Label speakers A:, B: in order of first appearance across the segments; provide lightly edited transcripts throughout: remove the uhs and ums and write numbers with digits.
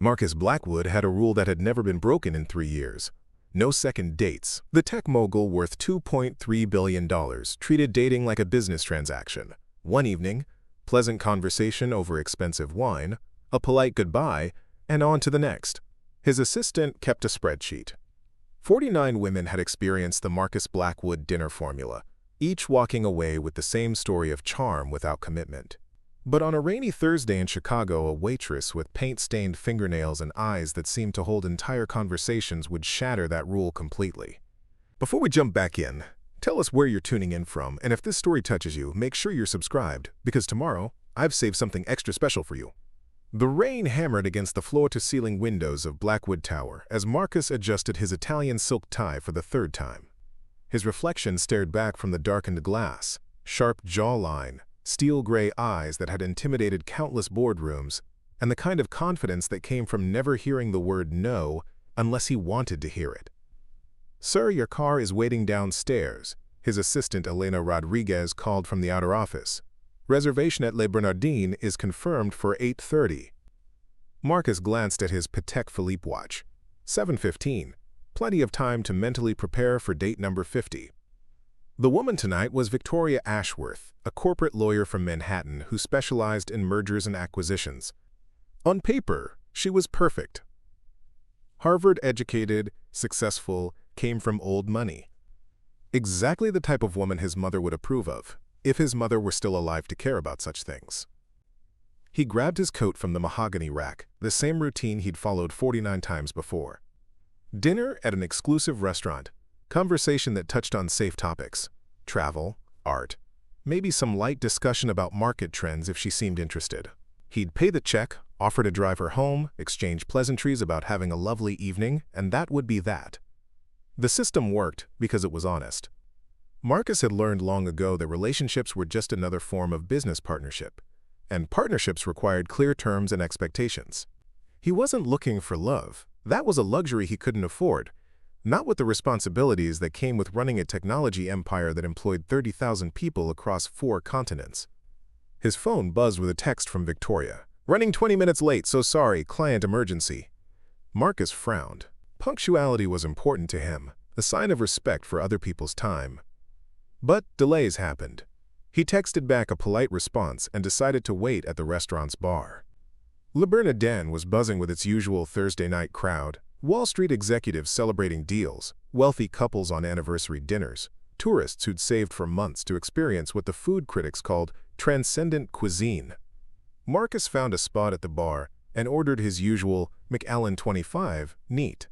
A: Marcus Blackwood had a rule that had never been broken in 3 years. No second dates. The tech mogul worth $2.3 billion treated dating like a business transaction. One evening, pleasant conversation over expensive wine, a polite goodbye, and on to the next. His assistant kept a spreadsheet. 49 women had experienced the Marcus Blackwood dinner formula, each walking away with the same story of charm without commitment. But on a rainy Thursday in Chicago, a waitress with paint-stained fingernails and eyes that seemed to hold entire conversations would shatter that rule completely. Before we jump back in, tell us where you're tuning in from, and if this story touches you, make sure you're subscribed, because tomorrow, I've saved something extra special for you. The rain hammered against the floor-to-ceiling windows of Blackwood Tower as Marcus adjusted his Italian silk tie for the third time. His reflection stared back from the darkened glass, sharp jawline, steel-gray eyes that had intimidated countless boardrooms, and the kind of confidence that came from never hearing the word no unless he wanted to hear it. "Sir, your car is waiting downstairs," his assistant Elena Rodriguez called from the outer office. "Reservation at Le Bernardin is confirmed for 8:30. Marcus glanced at his Patek Philippe watch. 7:15. Plenty of time to mentally prepare for date number 50. The woman tonight was Victoria Ashworth, a corporate lawyer from Manhattan who specialized in mergers and acquisitions. On paper, she was perfect. Harvard-educated, successful, came from old money. Exactly the type of woman his mother would approve of, if his mother were still alive to care about such things. He grabbed his coat from the mahogany rack, the same routine he'd followed 49 times before. Dinner at an exclusive restaurant, conversation that touched on safe topics, travel, art, maybe some light discussion about market trends if she seemed interested. He'd pay the check, offer to drive her home, exchange pleasantries about having a lovely evening, and that would be that. The system worked because it was honest. Marcus had learned long ago that relationships were just another form of business partnership, and partnerships required clear terms and expectations. He wasn't looking for love. That was a luxury he couldn't afford, not with the responsibilities that came with running a technology empire that employed 30,000 people across 4 continents. His phone buzzed with a text from Victoria. "Running 20 minutes late, so sorry, client emergency." Marcus frowned. Punctuality was important to him, a sign of respect for other people's time. But delays happened. He texted back a polite response and decided to wait at the restaurant's bar. Le Bernardin was buzzing with its usual Thursday night crowd, Wall Street executives celebrating deals, wealthy couples on anniversary dinners, tourists who'd saved for months to experience what the food critics called transcendent cuisine. Marcus found a spot at the bar and ordered his usual Macallan 25 neat.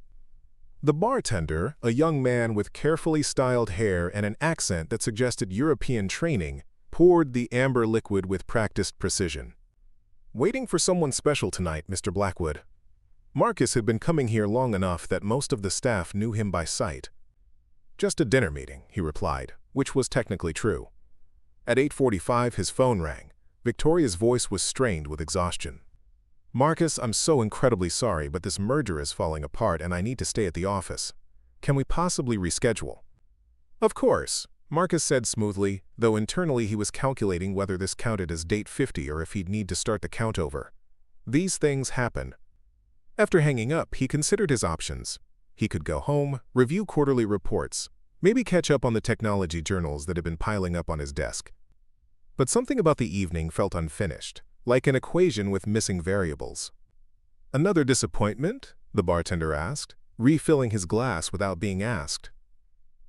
A: The bartender, a young man with carefully styled hair and an accent that suggested European training, poured the amber liquid with practiced precision. "Waiting for someone special tonight, Mr. Blackwood." Marcus had been coming here long enough that most of the staff knew him by sight. "Just a dinner meeting," he replied, which was technically true. At 8:45, his phone rang. Victoria's voice was strained with exhaustion. "Marcus, I'm so incredibly sorry, but this merger is falling apart and I need to stay at the office. Can we possibly reschedule?" "Of course," Marcus said smoothly, though internally he was calculating whether this counted as date 50 or if he'd need to start the count over. These things happen. After hanging up, he considered his options. He could go home, review quarterly reports, maybe catch up on the technology journals that had been piling up on his desk. But something about the evening felt unfinished, like an equation with missing variables. "Another disappointment?" the bartender asked, refilling his glass without being asked.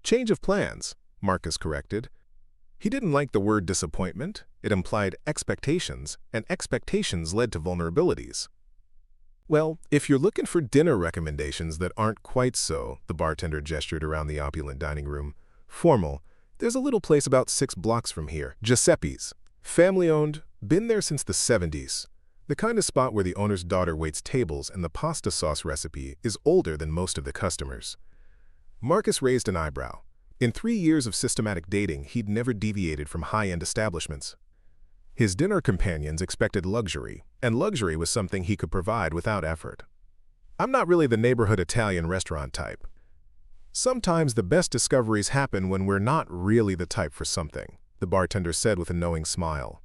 A: "Change of plans," Marcus corrected. He didn't like the word disappointment. It implied expectations, and expectations led to vulnerabilities. "Well, if you're looking for dinner recommendations that aren't quite so," the bartender gestured around the opulent dining room, "formal, there's a little place about 6 blocks from here, Giuseppe's. Family-owned, been there since the 70s. The kind of spot where the owner's daughter waits tables and the pasta sauce recipe is older than most of the customers." Marcus raised an eyebrow. In 3 years of systematic dating, he'd never deviated from high-end establishments. His dinner companions expected luxury, and luxury was something he could provide without effort. "I'm not really the neighborhood Italian restaurant type." "Sometimes the best discoveries happen when we're not really the type for something," the bartender said with a knowing smile.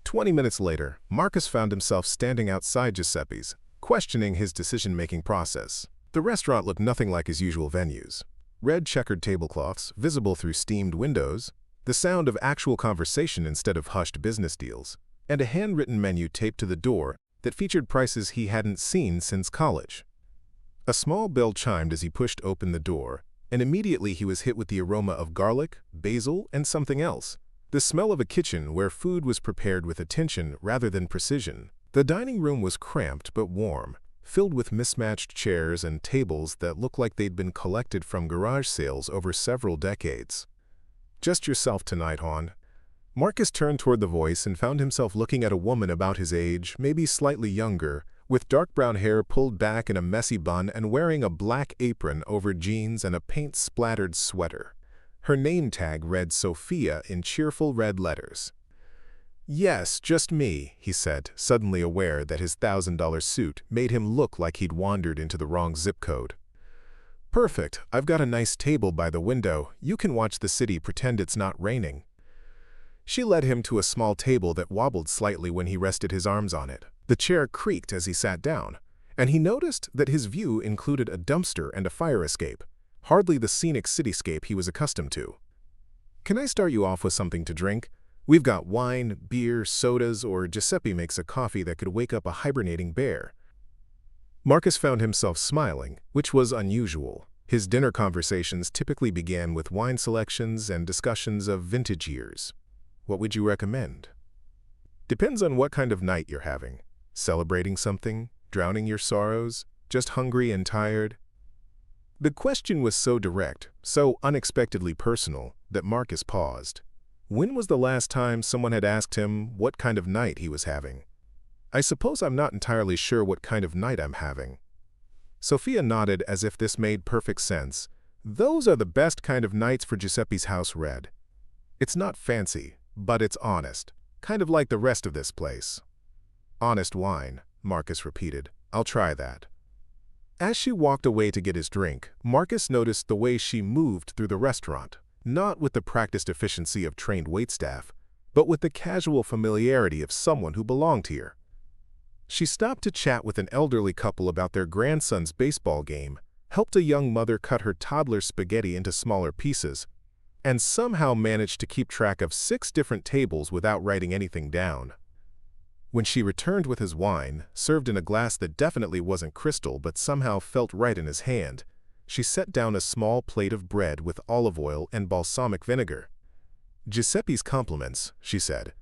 A: 20 minutes later, Marcus found himself standing outside Giuseppe's, questioning his decision-making process. The restaurant looked nothing like his usual venues. Red checkered tablecloths, visible through steamed windows, the sound of actual conversation instead of hushed business deals, and a handwritten menu taped to the door that featured prices he hadn't seen since college. A small bell chimed as he pushed open the door, and immediately he was hit with the aroma of garlic, basil, and something else. The smell of a kitchen where food was prepared with attention rather than precision. The dining room was cramped but warm, filled with mismatched chairs and tables that looked like they'd been collected from garage sales over several decades. "Just yourself tonight, hon." Marcus turned toward the voice and found himself looking at a woman about his age, maybe slightly younger, with dark brown hair pulled back in a messy bun and wearing a black apron over jeans and a paint-splattered sweater. Her name tag read Sophia in cheerful red letters. "Yes, just me," he said, suddenly aware that his $1,000 suit made him look like he'd wandered into the wrong zip code. "Perfect. I've got a nice table by the window. You can watch the city pretend it's not raining." She led him to a small table that wobbled slightly when he rested his arms on it. The chair creaked as he sat down, and he noticed that his view included a dumpster and a fire escape, hardly the scenic cityscape he was accustomed to. "Can I start you off with something to drink? We've got wine, beer, sodas, or Giuseppe makes a coffee that could wake up a hibernating bear." Marcus found himself smiling, which was unusual. His dinner conversations typically began with wine selections and discussions of vintage years. "What would you recommend?" "Depends on what kind of night you're having. Celebrating something? Drowning your sorrows? Just hungry and tired?" The question was so direct, so unexpectedly personal, that Marcus paused. When was the last time someone had asked him what kind of night he was having? "I suppose I'm not entirely sure what kind of night I'm having." Sophia nodded as if this made perfect sense. "Those are the best kind of nights for Giuseppe's house red. It's not fancy, but it's honest, kind of like the rest of this place." "Honest wine," Marcus repeated. "I'll try that." As she walked away to get his drink, Marcus noticed the way she moved through the restaurant, not with the practiced efficiency of trained waitstaff, but with the casual familiarity of someone who belonged here. She stopped to chat with an elderly couple about their grandson's baseball game, helped a young mother cut her toddler's spaghetti into smaller pieces, and somehow managed to keep track of 6 different tables without writing anything down. When she returned with his wine, served in a glass that definitely wasn't crystal but somehow felt right in his hand, she set down a small plate of bread with olive oil and balsamic vinegar. "Giuseppe's compliments," she said.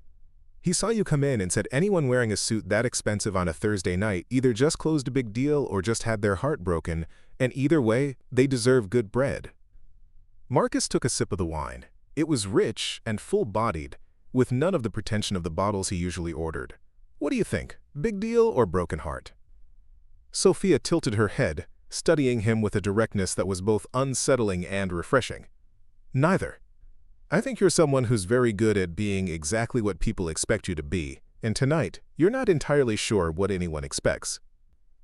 A: "He saw you come in and said anyone wearing a suit that expensive on a Thursday night either just closed a big deal or just had their heart broken, and either way, they deserve good bread." Marcus took a sip of the wine. It was rich and full-bodied, with none of the pretension of the bottles he usually ordered. "What do you think, big deal or broken heart?" Sophia tilted her head, studying him with a directness that was both unsettling and refreshing. "Neither. I think you're someone who's very good at being exactly what people expect you to be, and tonight, you're not entirely sure what anyone expects."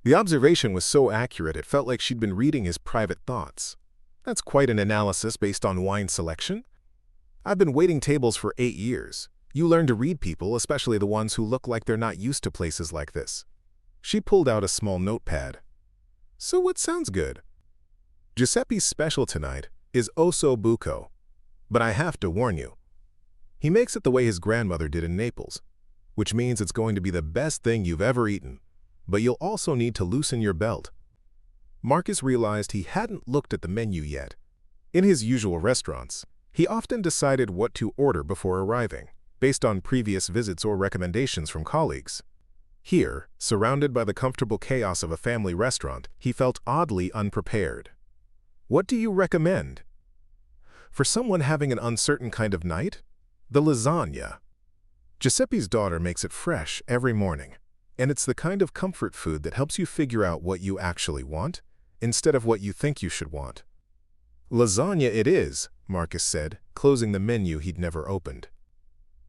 A: The observation was so accurate it felt like she'd been reading his private thoughts. "That's quite an analysis based on wine selection. I've been waiting tables for 8 years. You learn to read people, especially the ones who look like they're not used to places like this." She pulled out a small notepad. "So what sounds good?" "Giuseppe's special tonight is osso buco, but I have to warn you. He makes it the way his grandmother did in Naples, which means it's going to be the best thing you've ever eaten, but you'll also need to loosen your belt." Marcus realized he hadn't looked at the menu yet. In his usual restaurants, he often decided what to order before arriving, based on previous visits or recommendations from colleagues. Here, surrounded by the comfortable chaos of a family restaurant, he felt oddly unprepared. "What do you recommend?" "For someone having an uncertain kind of night? The lasagna. Giuseppe's daughter makes it fresh every morning, and it's the kind of comfort food that helps you figure out what you actually want, instead of what you think you should want." "Lasagna it is," Marcus said, closing the menu he'd never opened.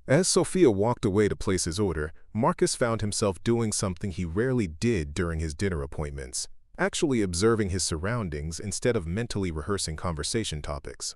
A: As Sophia walked away to place his order, Marcus found himself doing something he rarely did during his dinner appointments, actually observing his surroundings instead of mentally rehearsing conversation topics.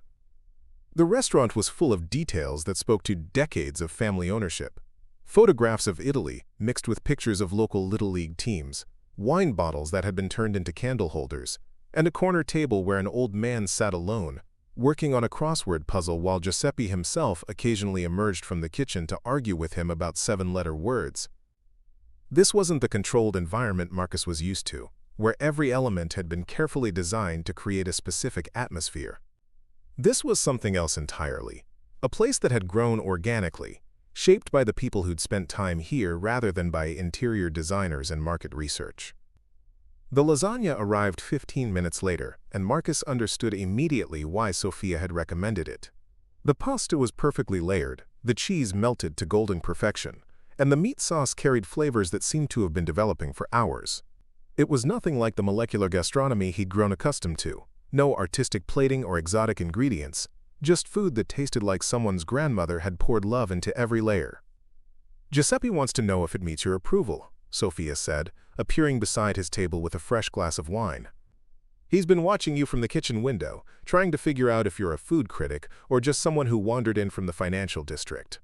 A: The restaurant was full of details that spoke to decades of family ownership. Photographs of Italy, mixed with pictures of local Little League teams, wine bottles that had been turned into candle holders, and a corner table where an old man sat alone, working on a crossword puzzle while Giuseppe himself occasionally emerged from the kitchen to argue with him about seven-letter words. This wasn't the controlled environment Marcus was used to, where every element had been carefully designed to create a specific atmosphere. This was something else entirely, a place that had grown organically, shaped by the people who'd spent time here rather than by interior designers and market research. The lasagna arrived 15 minutes later, and Marcus understood immediately why Sophia had recommended it. The pasta was perfectly layered, the cheese melted to golden perfection, and the meat sauce carried flavors that seemed to have been developing for hours. It was nothing like the molecular gastronomy he'd grown accustomed to. No artistic plating or exotic ingredients, just food that tasted like someone's grandmother had poured love into every layer. "Giuseppe wants to know if it meets your approval," Sophia said, appearing beside his table with a fresh glass of wine. "He's been watching you from the kitchen window, trying to figure out if you're a food critic or just someone who wandered in from the financial district."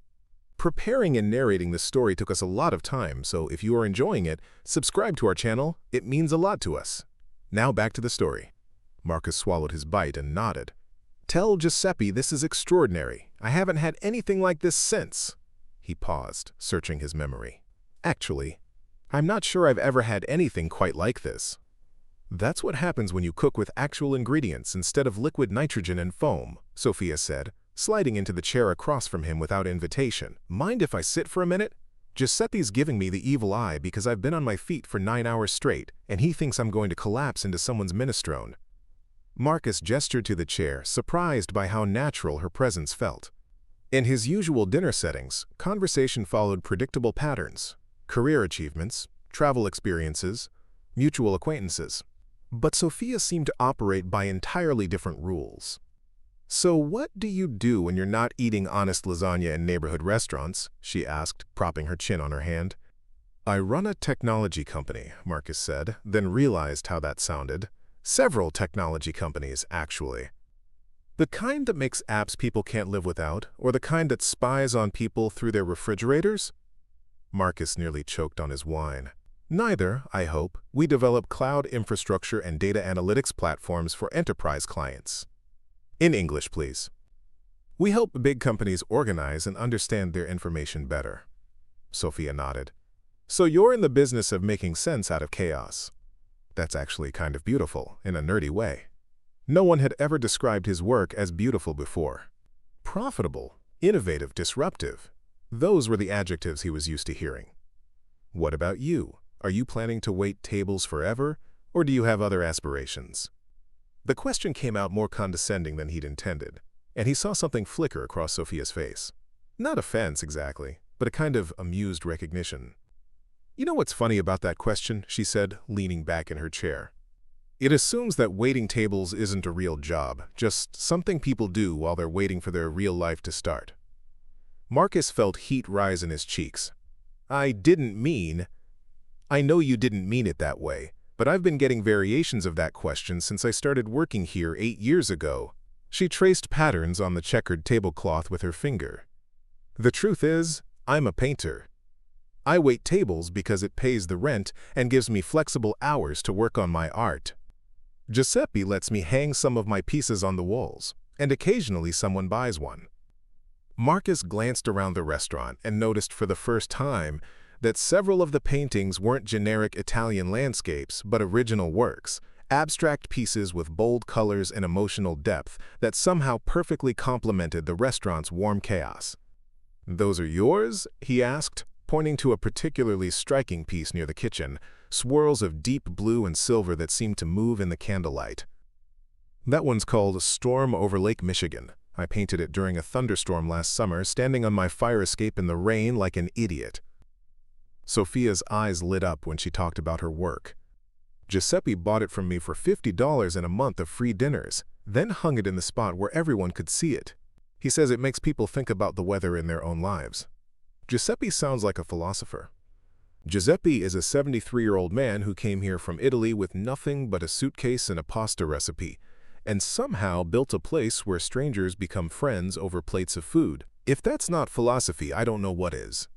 A: Preparing and narrating this story took us a lot of time, so if you are enjoying it, subscribe to our channel. It means a lot to us. Now back to the story. Marcus swallowed his bite and nodded. "Tell Giuseppe this is extraordinary. I haven't had anything like this since." He paused, searching his memory. "Actually, I'm not sure I've ever had anything quite like this." "That's what happens when you cook with actual ingredients instead of liquid nitrogen and foam," Sophia said, sliding into the chair across from him without invitation. "Mind if I sit for a minute? Giuseppe's giving me the evil eye because I've been on my feet for 9 hours straight, and he thinks I'm going to collapse into someone's minestrone." Marcus gestured to the chair, surprised by how natural her presence felt. In his usual dinner settings, conversation followed predictable patterns: career achievements, travel experiences, mutual acquaintances. But Sophia seemed to operate by entirely different rules. "So what do you do when you're not eating honest lasagna in neighborhood restaurants?" she asked, propping her chin on her hand. "I run a technology company," Marcus said, then realized how that sounded. "Several technology companies, actually. The kind that makes apps people can't live without, or the kind that spies on people through their refrigerators?" Marcus nearly choked on his wine. "Neither, I hope. We develop cloud infrastructure and data analytics platforms for enterprise clients." "In English, please." "We help big companies organize and understand their information better." Sophia nodded. "So you're in the business of making sense out of chaos." That's actually kind of beautiful, in a nerdy way. No one had ever described his work as beautiful before. Profitable, innovative, disruptive. Those were the adjectives he was used to hearing. "What about you? Are you planning to wait tables forever, or do you have other aspirations?" The question came out more condescending than he'd intended, and he saw something flicker across Sophia's face. Not offense exactly, but a kind of amused recognition. "You know what's funny about that question?" she said, leaning back in her chair. "It assumes that waiting tables isn't a real job, just something people do while they're waiting for their real life to start." Marcus felt heat rise in his cheeks. I know you didn't mean it that way, but I've been getting variations of that question since I started working here 8 years ago." She traced patterns on the checkered tablecloth with her finger. "The truth is, I'm a painter. I wait tables because it pays the rent and gives me flexible hours to work on my art. Giuseppe lets me hang some of my pieces on the walls, and occasionally someone buys one." Marcus glanced around the restaurant and noticed for the first time that several of the paintings weren't generic Italian landscapes but original works, abstract pieces with bold colors and emotional depth that somehow perfectly complemented the restaurant's warm chaos. "Those are yours?" he asked, pointing to a particularly striking piece near the kitchen, swirls of deep blue and silver that seemed to move in the candlelight. "That one's called Storm over Lake Michigan. I painted it during a thunderstorm last summer, standing on my fire escape in the rain like an idiot." Sophia's eyes lit up when she talked about her work. "Giuseppe bought it from me for $50 and a month of free dinners, then hung it in the spot where everyone could see it. He says it makes people think about the weather in their own lives." Giuseppe sounds like a philosopher. Giuseppe is a 73-year-old man who came here from Italy with nothing but a suitcase and a pasta recipe, and somehow built a place where strangers become friends over plates of food. If that's not philosophy, I don't know what is.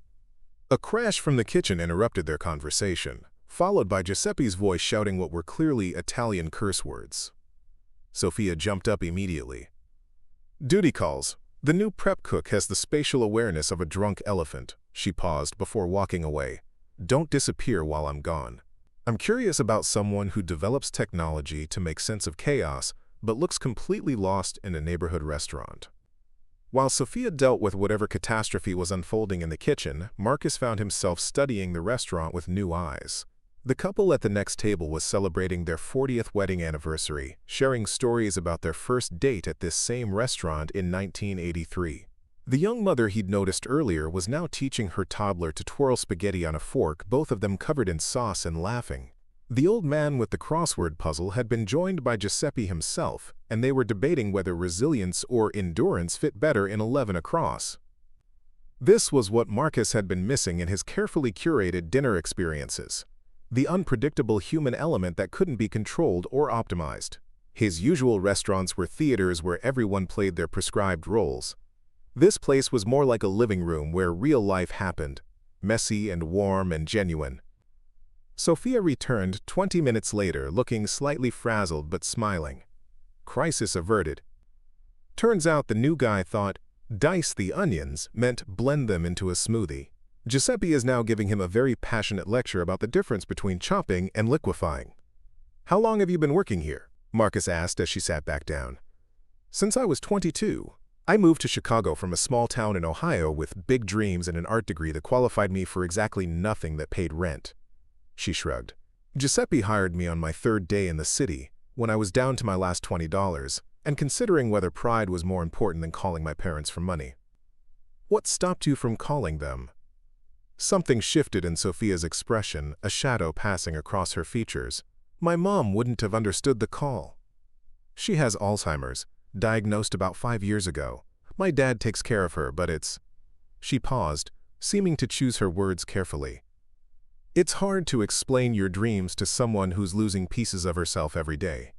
A: A crash from the kitchen interrupted their conversation. followed by Giuseppe's voice shouting what were clearly Italian curse words. Sophia jumped up immediately. "Duty calls. The new prep cook has the spatial awareness of a drunk elephant." She paused before walking away. "Don't disappear while I'm gone. I'm curious about someone who develops technology to make sense of chaos, but looks completely lost in a neighborhood restaurant." While Sophia dealt with whatever catastrophe was unfolding in the kitchen, Marcus found himself studying the restaurant with new eyes. The couple at the next table was celebrating their 40th wedding anniversary, sharing stories about their first date at this same restaurant in 1983. The young mother he'd noticed earlier was now teaching her toddler to twirl spaghetti on a fork, both of them covered in sauce and laughing. The old man with the crossword puzzle had been joined by Giuseppe himself, and they were debating whether resilience or endurance fit better in 11 across. This was what Marcus had been missing in his carefully curated dinner experiences. The unpredictable human element that couldn't be controlled or optimized. His usual restaurants were theaters where everyone played their prescribed roles. This place was more like a living room where real life happened, messy and warm and genuine. Sophia returned 20 minutes later, looking slightly frazzled but smiling. Crisis averted. Turns out the new guy thought dice the onions meant blend them into a smoothie. Giuseppe is now giving him a very passionate lecture about the difference between chopping and liquefying. "How long have you been working here?" Marcus asked as she sat back down. "Since I was 22. I moved to Chicago from a small town in Ohio with big dreams and an art degree that qualified me for exactly nothing that paid rent." She shrugged. "Giuseppe hired me on my 3rd day in the city, when I was down to my last $20, and considering whether pride was more important than calling my parents for money." "What stopped you from calling them?" Something shifted in Sophia's expression, a shadow passing across her features. "My mom wouldn't have understood the call. She has Alzheimer's, diagnosed about 5 years ago. My dad takes care of her, but it's—" She paused, seeming to choose her words carefully. "It's hard to explain your dreams to someone who's losing pieces of herself every day."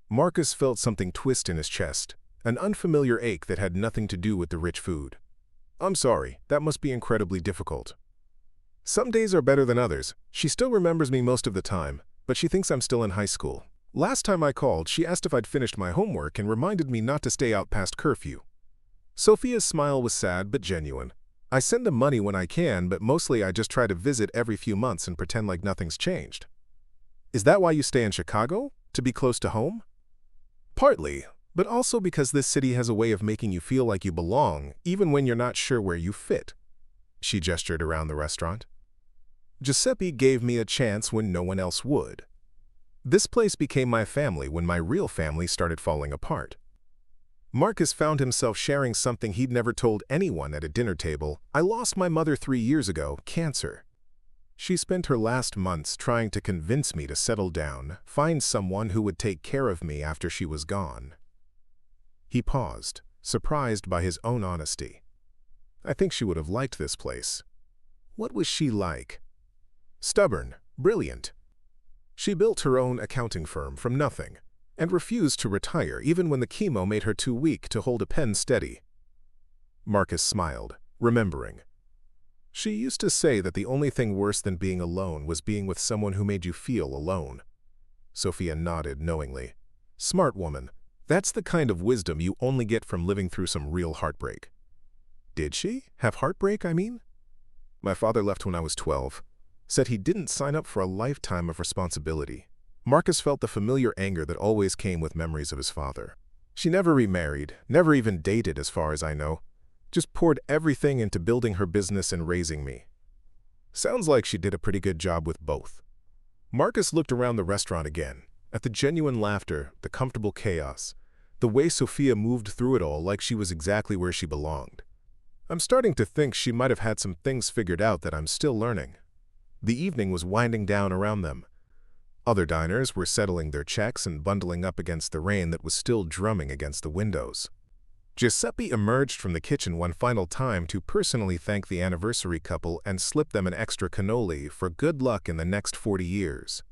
A: Marcus felt something twist in his chest, an unfamiliar ache that had nothing to do with the rich food. "I'm sorry, that must be incredibly difficult. Some days are better than others. She still remembers me most of the time, but she thinks I'm still in high school. Last time I called, she asked if I'd finished my homework and reminded me not to stay out past curfew." Sophia's smile was sad but genuine. "I send them money when I can, but mostly I just try to visit every few months and pretend like nothing's changed." "Is that why you stay in Chicago? To be close to home?" "Partly, but also because this city has a way of making you feel like you belong, even when you're not sure where you fit." She gestured around the restaurant. "Giuseppe gave me a chance when no one else would. This place became my family when my real family started falling apart." Marcus found himself sharing something he'd never told anyone at a dinner table. "I lost my mother 3 years ago, cancer. She spent her last months trying to convince me to settle down, find someone who would take care of me after she was gone." He paused, surprised by his own honesty. "I think she would have liked this place." "What was she like?" "Stubborn, brilliant. She built her own accounting firm from nothing, and refused to retire even when the chemo made her too weak to hold a pen steady." Marcus smiled, remembering. "She used to say that the only thing worse than being alone was being with someone who made you feel alone." Sophia nodded knowingly. "Smart woman. That's the kind of wisdom you only get from living through some real heartbreak." "Did she? Have heartbreak, I mean?" "My father left when I was 12. Said he didn't sign up for a lifetime of responsibility." Marcus felt the familiar anger that always came with memories of his father. "She never remarried, never even dated as far as I know. Just poured everything into building her business and raising me. Sounds like she did a pretty good job with both." Marcus looked around the restaurant again, at the genuine laughter, the comfortable chaos, the way Sophia moved through it all like she was exactly where she belonged. "I'm starting to think she might have had some things figured out that I'm still learning." The evening was winding down around them. Other diners were settling their checks and bundling up against the rain that was still drumming against the windows. Giuseppe emerged from the kitchen one final time to personally thank the anniversary couple and slip them an extra cannoli for good luck in the next 40 years.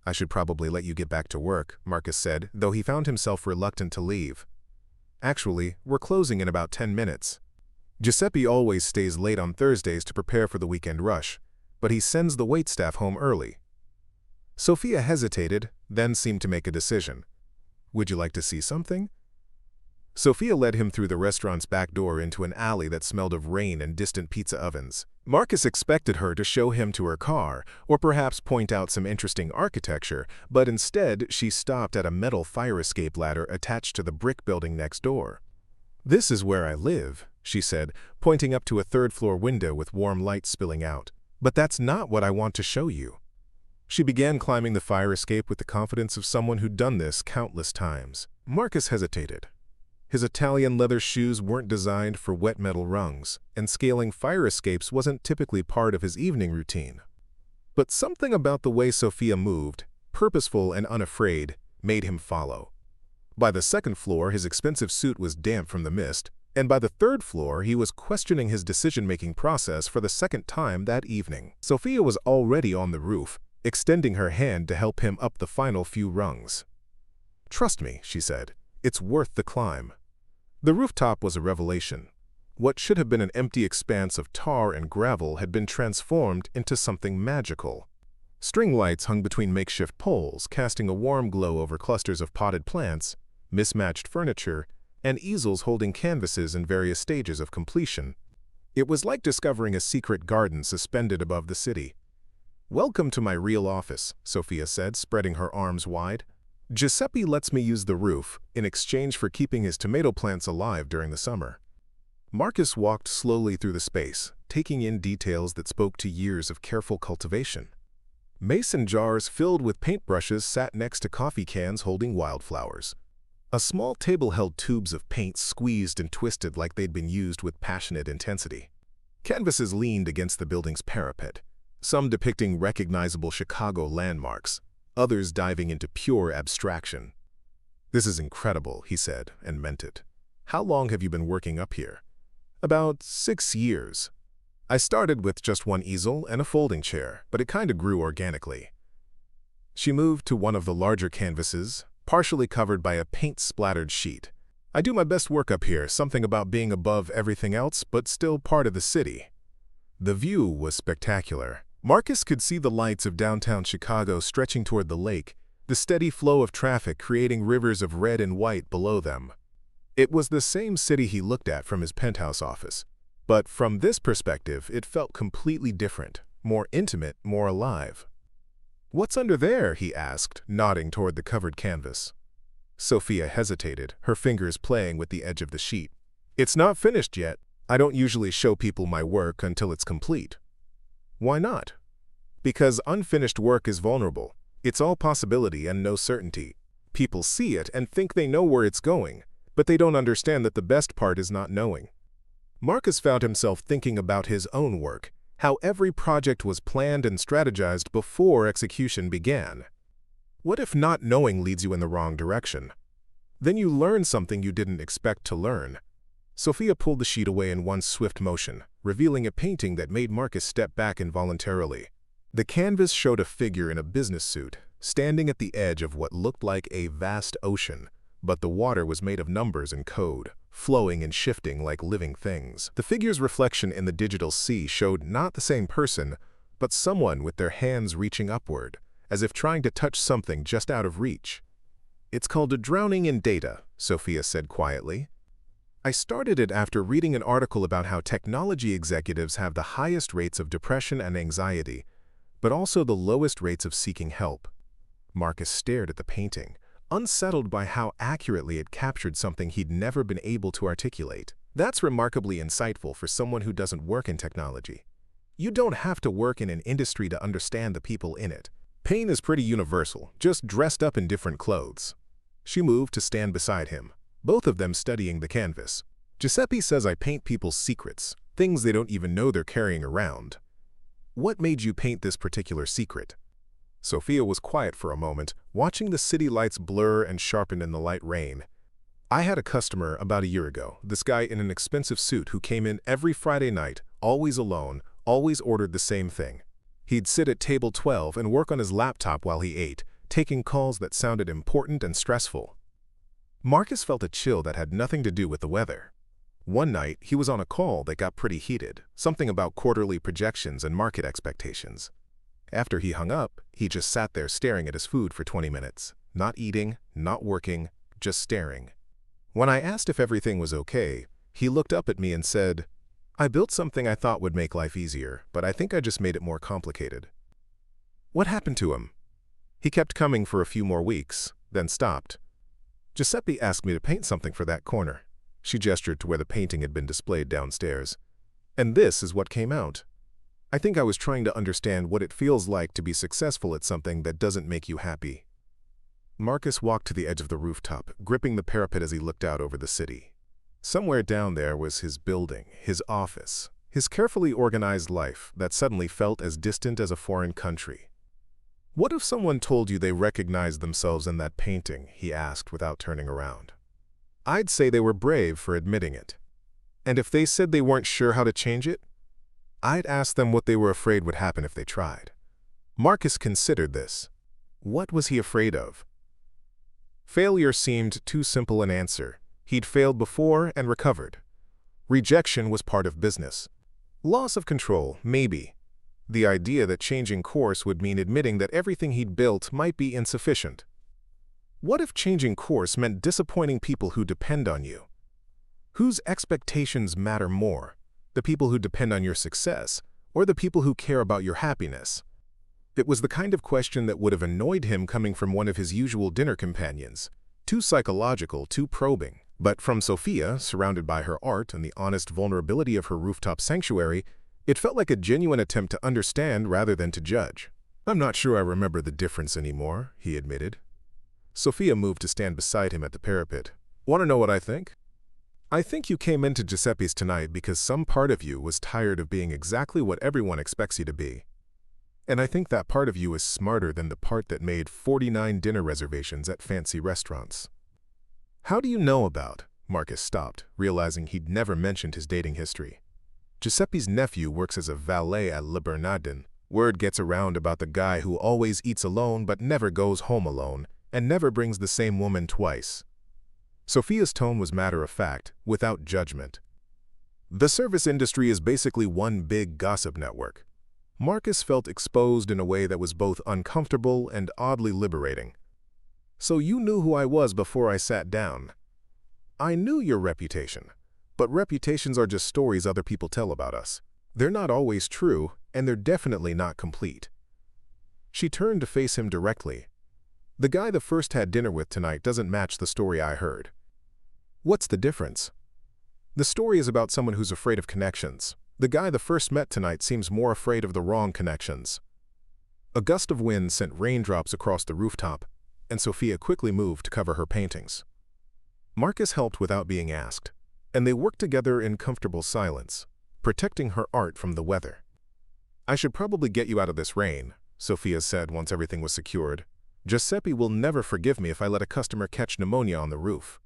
A: "I should probably let you get back to work," Marcus said, though he found himself reluctant to leave. "Actually, we're closing in about 10 minutes. Giuseppe always stays late on Thursdays to prepare for the weekend rush. but he sends the waitstaff home early. Sophia hesitated, then seemed to make a decision. Would you like to see something? Sophia led him through the restaurant's back door into an alley that smelled of rain and distant pizza ovens. Marcus expected her to show him to her car, or perhaps point out some interesting architecture, but instead she stopped at a metal fire escape ladder attached to the brick building next door. "This is where I live," she said, pointing up to a third-floor window with warm light spilling out. "But that's not what I want to show you." She began climbing the fire escape with the confidence of someone who'd done this countless times. Marcus hesitated. His Italian leather shoes weren't designed for wet metal rungs, and scaling fire escapes wasn't typically part of his evening routine. But something about the way Sophia moved, purposeful and unafraid, made him follow. By the second floor, his expensive suit was damp from the mist, and by the third floor, he was questioning his decision-making process for the second time that evening. Sophia was already on the roof, extending her hand to help him up the final few rungs. "Trust me," she said. "It's worth the climb." The rooftop was a revelation. What should have been an empty expanse of tar and gravel had been transformed into something magical. String lights hung between makeshift poles, casting a warm glow over clusters of potted plants, mismatched furniture, and easels holding canvases in various stages of completion. It was like discovering a secret garden suspended above the city. "Welcome to my real office," Sophia said, spreading her arms wide. "Giuseppe lets me use the roof in exchange for keeping his tomato plants alive during the summer." Marcus walked slowly through the space, taking in details that spoke to years of careful cultivation. Mason jars filled with paintbrushes sat next to coffee cans holding wildflowers. A small table held tubes of paint squeezed and twisted like they'd been used with passionate intensity. Canvases leaned against the building's parapet, some depicting recognizable Chicago landmarks, others diving into pure abstraction. "This is incredible," he said, and meant it. "How long have you been working up here?" "About 6 years. I started with just one easel and a folding chair, but it kind of grew organically." She moved to one of the larger canvases, partially covered by a paint-splattered sheet. "I do my best work up here, something about being above everything else, but still part of the city." The view was spectacular. Marcus could see the lights of downtown Chicago stretching toward the lake, the steady flow of traffic creating rivers of red and white below them. It was the same city he looked at from his penthouse office, but from this perspective it felt completely different, more intimate, more alive. "What's under there?" he asked, nodding toward the covered canvas. Sophia hesitated, her fingers playing with the edge of the sheet. "It's not finished yet. I don't usually show people my work until it's complete." "Why not?" "Because unfinished work is vulnerable. It's all possibility and no certainty. People see it and think they know where it's going, but they don't understand that the best part is not knowing." Marcus found himself thinking about his own work, how every project was planned and strategized before execution began. What if not knowing leads you in the wrong direction? Then you learn something you didn't expect to learn. Sophia pulled the sheet away in one swift motion, revealing a painting that made Marcus step back involuntarily. The canvas showed a figure in a business suit, standing at the edge of what looked like a vast ocean, but the water was made of numbers and code, flowing and shifting like living things. The figure's reflection in the digital sea showed not the same person, but someone with their hands reaching upward, as if trying to touch something just out of reach. "It's called a drowning in data," Sophia said quietly. "I started it after reading an article about how technology executives have the highest rates of depression and anxiety, but also the lowest rates of seeking help." Marcus stared at the painting, unsettled by how accurately it captured something he'd never been able to articulate. That's remarkably insightful for someone who doesn't work in technology. You don't have to work in an industry to understand the people in it. Pain is pretty universal, just dressed up in different clothes. She moved to stand beside him, both of them studying the canvas. "Giuseppe says I paint people's secrets, things they don't even know they're carrying around." "What made you paint this particular secret?" Sophia was quiet for a moment, watching the city lights blur and sharpen in the light rain. "I had a customer about a year ago, this guy in an expensive suit who came in every Friday night, always alone, always ordered the same thing. He'd sit at table 12 and work on his laptop while he ate, taking calls that sounded important and stressful." Marcus felt a chill that had nothing to do with the weather. One night, he was on a call that got pretty heated, something about quarterly projections and market expectations. After he hung up, he just sat there staring at his food for 20 minutes. Not eating, not working, just staring. When I asked if everything was okay, he looked up at me and said, "I built something I thought would make life easier, but I think I just made it more complicated." What happened to him? He kept coming for a few more weeks, then stopped. Giuseppe asked me to paint something for that corner. She gestured to where the painting had been displayed downstairs. And this is what came out. I think I was trying to understand what it feels like to be successful at something that doesn't make you happy. Marcus walked to the edge of the rooftop, gripping the parapet as he looked out over the city. Somewhere down there was his building, his office, his carefully organized life that suddenly felt as distant as a foreign country. What if someone told you they recognized themselves in that painting, he asked without turning around. I'd say they were brave for admitting it. And if they said they weren't sure how to change it, I'd ask them what they were afraid would happen if they tried. Marcus considered this. What was he afraid of? Failure seemed too simple an answer. He'd failed before and recovered. Rejection was part of business. Loss of control, maybe. The idea that changing course would mean admitting that everything he'd built might be insufficient. What if changing course meant disappointing people who depend on you? Whose expectations matter more? The people who depend on your success, or the people who care about your happiness? It was the kind of question that would have annoyed him coming from one of his usual dinner companions. Too psychological, too probing. But from Sophia, surrounded by her art and the honest vulnerability of her rooftop sanctuary, it felt like a genuine attempt to understand rather than to judge. "I'm not sure I remember the difference anymore," he admitted. Sophia moved to stand beside him at the parapet. "Want to know what I think? I think you came into Giuseppe's tonight because some part of you was tired of being exactly what everyone expects you to be. And I think that part of you is smarter than the part that made 49 dinner reservations at fancy restaurants." "How do you know about?" Marcus stopped, realizing he'd never mentioned his dating history. Giuseppe's nephew works as a valet at Le Bernardin. Word gets around about the guy who always eats alone but never goes home alone, and never brings the same woman twice. Sophia's tone was matter-of-fact, without judgment. The service industry is basically one big gossip network. Marcus felt exposed in a way that was both uncomfortable and oddly liberating. "So you knew who I was before I sat down." "I knew your reputation. But reputations are just stories other people tell about us. They're not always true, and they're definitely not complete." She turned to face him directly. "The guy the first had dinner with tonight doesn't match the story I heard." "What's the difference?" "The story is about someone who's afraid of connections. The guy the first met tonight seems more afraid of the wrong connections." A gust of wind sent raindrops across the rooftop, and Sophia quickly moved to cover her paintings. Marcus helped without being asked, and they worked together in comfortable silence, protecting her art from the weather. "I should probably get you out of this rain," Sophia said once everything was secured. "Giuseppe will never forgive me if I let a customer catch pneumonia on the roof."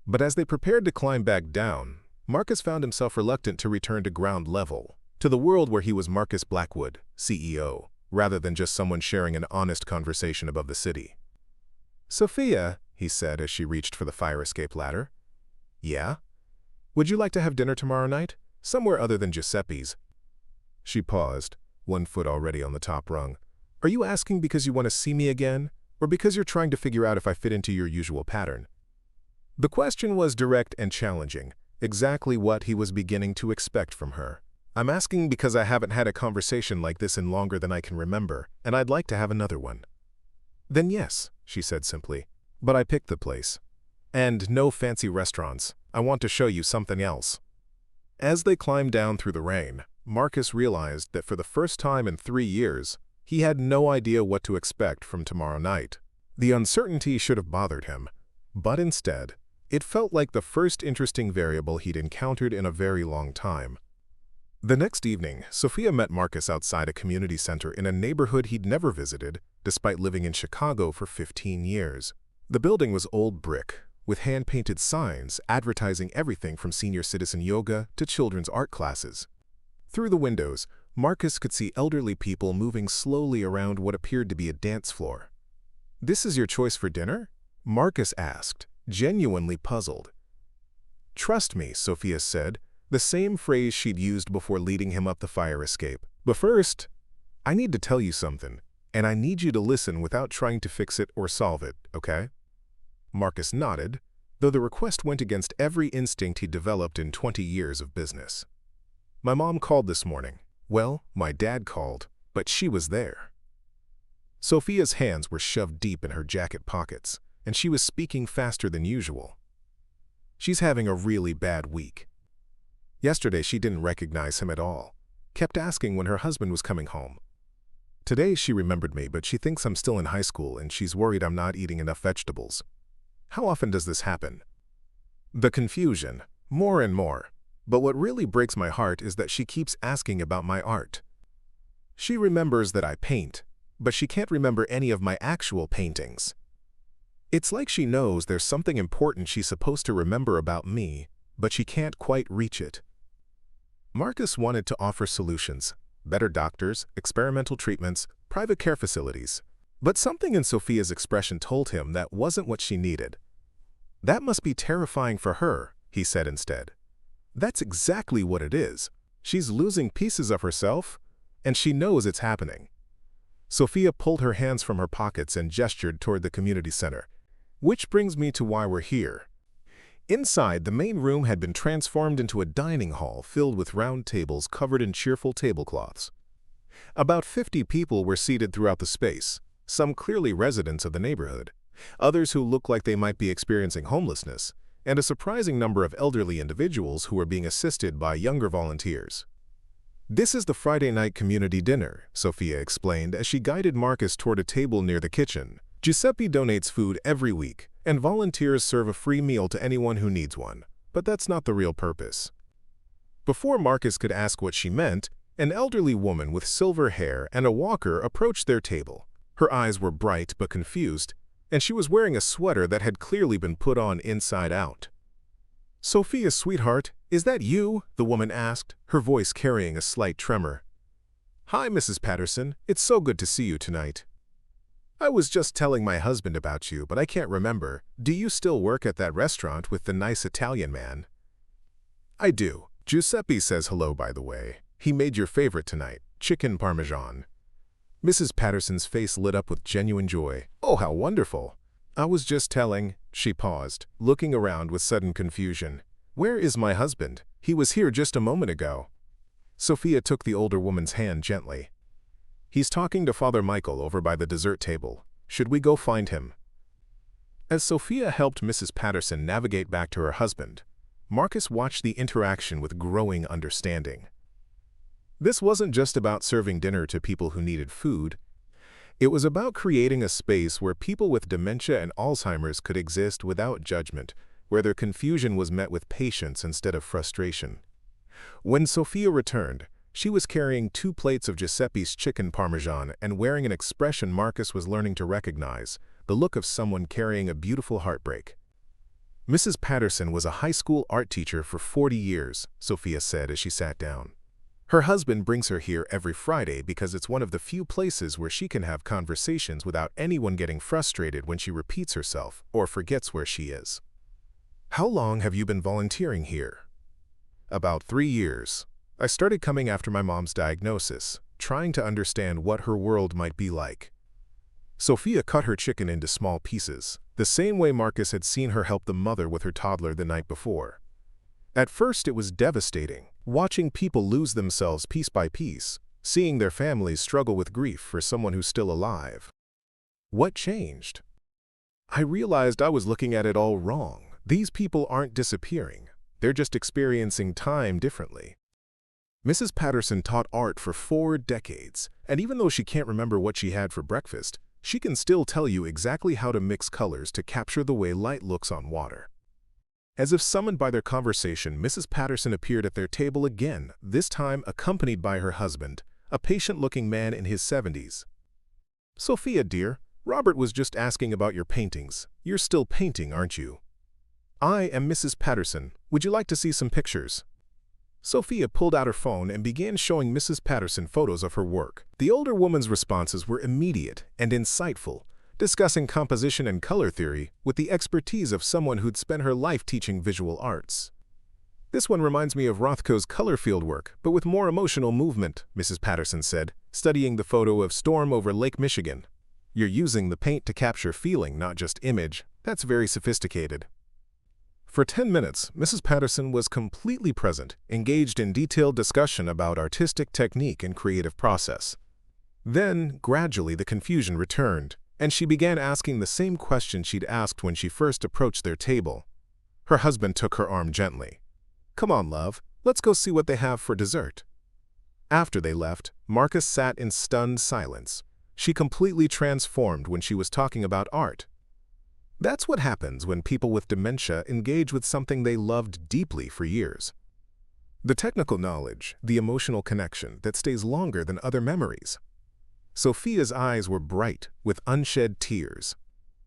A: But as they prepared to climb back down, Marcus found himself reluctant to return to ground level, to the world where he was Marcus Blackwood, CEO, rather than just someone sharing an honest conversation above the city. "Sophia," he said as she reached for the fire escape ladder. "Yeah? Would you like to have dinner tomorrow night? Somewhere other than Giuseppe's?" She paused, one foot already on the top rung. "Are you asking because you want to see me again, or because you're trying to figure out if I fit into your usual pattern?" The question was direct and challenging, exactly what he was beginning to expect from her. "I'm asking because I haven't had a conversation like this in longer than I can remember, and I'd like to have another one." "Then yes," she said simply. "But I picked the place. And no fancy restaurants. I want to show you something else." As they climbed down through the rain, Marcus realized that for the first time in 3 years, he had no idea what to expect from tomorrow night. The uncertainty should have bothered him, but instead, it felt like the first interesting variable he'd encountered in a very long time. The next evening, Sophia met Marcus outside a community center in a neighborhood he'd never visited, despite living in Chicago for 15 years. The building was old brick, with hand-painted signs advertising everything from senior citizen yoga to children's art classes. Through the windows, Marcus could see elderly people moving slowly around what appeared to be a dance floor. "This is your choice for dinner?" Marcus asked, genuinely puzzled. "Trust me," Sophia said, the same phrase she'd used before leading him up the fire escape. "But first, I need to tell you something, and I need you to listen without trying to fix it or solve it, okay?" Marcus nodded, though the request went against every instinct he'd developed in 20 years of business. "My mom called this morning. Well, my dad called, but she was there." Sophia's hands were shoved deep in her jacket pockets, and she was speaking faster than usual. "She's having a really bad week. Yesterday she didn't recognize him at all, kept asking when her husband was coming home. Today she remembered me, but she thinks I'm still in high school and she's worried I'm not eating enough vegetables. How often does this happen?" The confusion, more and more. But what really breaks my heart is that she keeps asking about my art. She remembers that I paint, but she can't remember any of my actual paintings. It's like she knows there's something important she's supposed to remember about me, but she can't quite reach it. Marcus wanted to offer solutions: better doctors, experimental treatments, private care facilities. But something in Sophia's expression told him that wasn't what she needed. "That must be terrifying for her," he said instead. "That's exactly what it is. She's losing pieces of herself, and she knows it's happening." Sophia pulled her hands from her pockets and gestured toward the community center. "Which brings me to why we're here." Inside, the main room had been transformed into a dining hall filled with round tables covered in cheerful tablecloths. About 50 people were seated throughout the space, some clearly residents of the neighborhood, others who looked like they might be experiencing homelessness, and a surprising number of elderly individuals who were being assisted by younger volunteers. "This is the Friday night community dinner," Sophia explained as she guided Marcus toward a table near the kitchen. "Giuseppe donates food every week, and volunteers serve a free meal to anyone who needs one, but that's not the real purpose." Before Marcus could ask what she meant, an elderly woman with silver hair and a walker approached their table. Her eyes were bright but confused, and she was wearing a sweater that had clearly been put on inside out. "Sophia, sweetheart, is that you?" the woman asked, her voice carrying a slight tremor. "Hi, Mrs. Patterson. It's so good to see you tonight. I was just telling my husband about you, but I can't remember. Do you still work at that restaurant with the nice Italian man?" "I do. Giuseppe says hello, by the way. He made your favorite tonight, chicken parmesan." Mrs. Patterson's face lit up with genuine joy. "Oh, how wonderful." "I was just telling—" She paused, looking around with sudden confusion. "Where is my husband? He was here just a moment ago." Sophia took the older woman's hand gently. "He's talking to Father Michael over by the dessert table. Should we go find him?" As Sophia helped Mrs. Patterson navigate back to her husband, Marcus watched the interaction with growing understanding. This wasn't just about serving dinner to people who needed food. It was about creating a space where people with dementia and Alzheimer's could exist without judgment, where their confusion was met with patience instead of frustration. When Sophia returned, she was carrying 2 plates of Giuseppe's chicken parmesan and wearing an expression Marcus was learning to recognize, the look of someone carrying a beautiful heartbreak. "Mrs. Patterson was a high school art teacher for 40 years, Sophia said as she sat down. "Her husband brings her here every Friday because it's one of the few places where she can have conversations without anyone getting frustrated when she repeats herself or forgets where she is." "How long have you been volunteering here?" "About 3 years. I started coming after my mom's diagnosis, trying to understand what her world might be like." Sophia cut her chicken into small pieces, the same way Marcus had seen her help the mother with her toddler the night before. At first it was devastating, watching people lose themselves piece by piece, seeing their families struggle with grief for someone who's still alive. What changed? I realized I was looking at it all wrong. These people aren't disappearing. They're just experiencing time differently. Mrs. Patterson taught art for 4 decades, and even though she can't remember what she had for breakfast, she can still tell you exactly how to mix colors to capture the way light looks on water. As if summoned by their conversation, Mrs. Patterson appeared at their table again, this time accompanied by her husband, a patient-looking man in his 70s. "Sophia, dear, Robert was just asking about your paintings. You're still painting, aren't you?" "I am Mrs. Patterson. Would you like to see some pictures?" Sophia pulled out her phone and began showing Mrs. Patterson photos of her work. The older woman's responses were immediate and insightful, discussing composition and color theory with the expertise of someone who'd spent her life teaching visual arts. "This one reminds me of Rothko's color field work, but with more emotional movement," Mrs. Patterson said, studying the photo of storm over Lake Michigan. "You're using the paint to capture feeling, not just image. That's very sophisticated." For 10 minutes, Mrs. Patterson was completely present, engaged in detailed discussion about artistic technique and creative process. Then, gradually, the confusion returned, and she began asking the same question she'd asked when she first approached their table. Her husband took her arm gently. "Come on, love, let's go see what they have for dessert." After they left, Marcus sat in stunned silence. She completely transformed when she was talking about art. That's what happens when people with dementia engage with something they loved deeply for years. The technical knowledge, the emotional connection that stays longer than other memories. Sophia's eyes were bright, with unshed tears.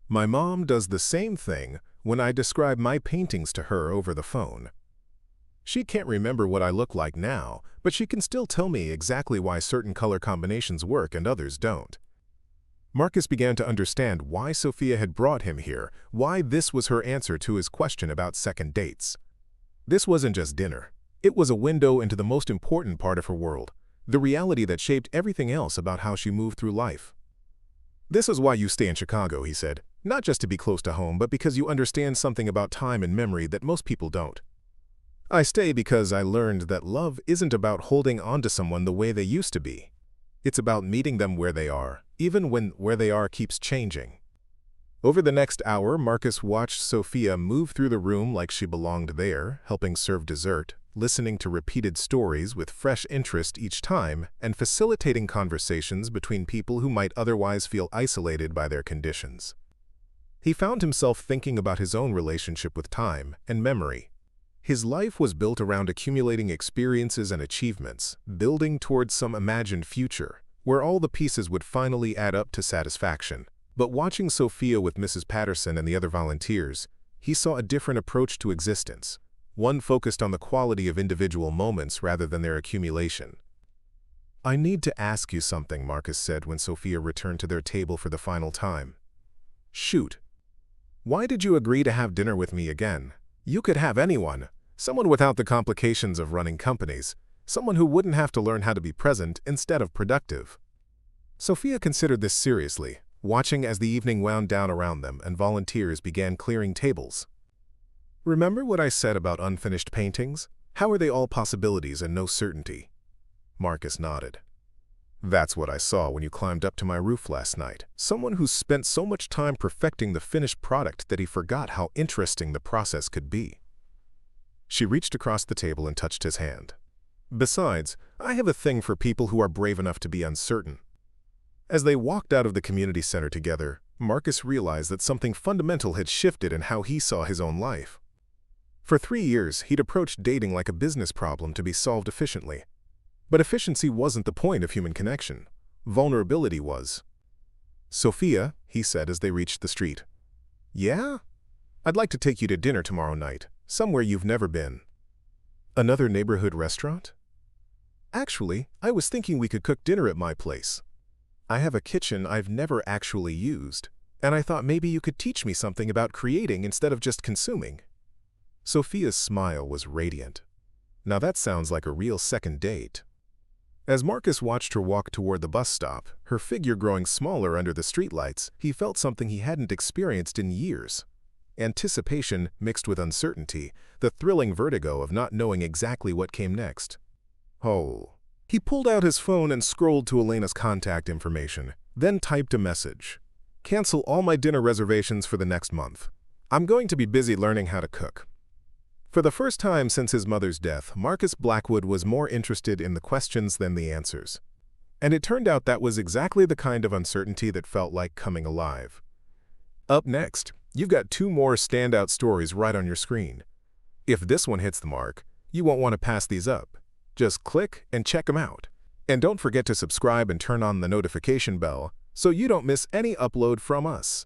A: "My mom does the same thing when I describe my paintings to her over the phone. She can't remember what I look like now, but she can still tell me exactly why certain color combinations work and others don't." Marcus began to understand why Sophia had brought him here, why this was her answer to his question about second dates. This wasn't just dinner. It was a window into the most important part of her world, the reality that shaped everything else about how she moved through life. "This is why you stay in Chicago," he said, "not just to be close to home, but because you understand something about time and memory that most people don't. I stay because I learned that love isn't about holding on to someone the way they used to be. It's about meeting them where they are, even when where they are keeps changing." Over the next hour, Marcus watched Sophia move through the room like she belonged there, helping serve dessert, listening to repeated stories with fresh interest each time, and facilitating conversations between people who might otherwise feel isolated by their conditions. He found himself thinking about his own relationship with time and memory. His life was built around accumulating experiences and achievements, building towards some imagined future, where all the pieces would finally add up to satisfaction. But watching Sophia with Mrs. Patterson and the other volunteers, he saw a different approach to existence, one focused on the quality of individual moments rather than their accumulation. "I need to ask you something," Marcus said when Sophia returned to their table for the final time. "Shoot. Why did you agree to have dinner with me again? You could have anyone, someone without the complications of running companies, someone who wouldn't have to learn how to be present instead of productive." Sophia considered this seriously, watching as the evening wound down around them and volunteers began clearing tables. "Remember what I said about unfinished paintings? How are they all possibilities and no certainty?" Marcus nodded. "That's what I saw when you climbed up to my roof last night. Someone who spent so much time perfecting the finished product that he forgot how interesting the process could be." She reached across the table and touched his hand. "Besides, I have a thing for people who are brave enough to be uncertain." As they walked out of the community center together, Marcus realized that something fundamental had shifted in how he saw his own life. For 3 years, he'd approached dating like a business problem to be solved efficiently. But efficiency wasn't the point of human connection. Vulnerability was. "Sophia," he said as they reached the street. "Yeah? I'd like to take you to dinner tomorrow night, somewhere you've never been." "Another neighborhood restaurant?" "Actually, I was thinking we could cook dinner at my place. I have a kitchen I've never actually used, and I thought maybe you could teach me something about creating instead of just consuming." Sophia's smile was radiant. Now that sounds like a real second date. As Marcus watched her walk toward the bus stop, her figure growing smaller under the streetlights, he felt something he hadn't experienced in years. Anticipation mixed with uncertainty, the thrilling vertigo of not knowing exactly what came next. Oh. He pulled out his phone and scrolled to Elena's contact information, then typed a message. "Cancel all my dinner reservations for the next month. I'm going to be busy learning how to cook." For the first time since his mother's death, Marcus Blackwood was more interested in the questions than the answers. And it turned out that was exactly the kind of uncertainty that felt like coming alive. Up next, you've got 2 more standout stories right on your screen. If this one hits the mark, you won't want to pass these up. Just click and check them out. And don't forget to subscribe and turn on the notification bell so you don't miss any upload from us.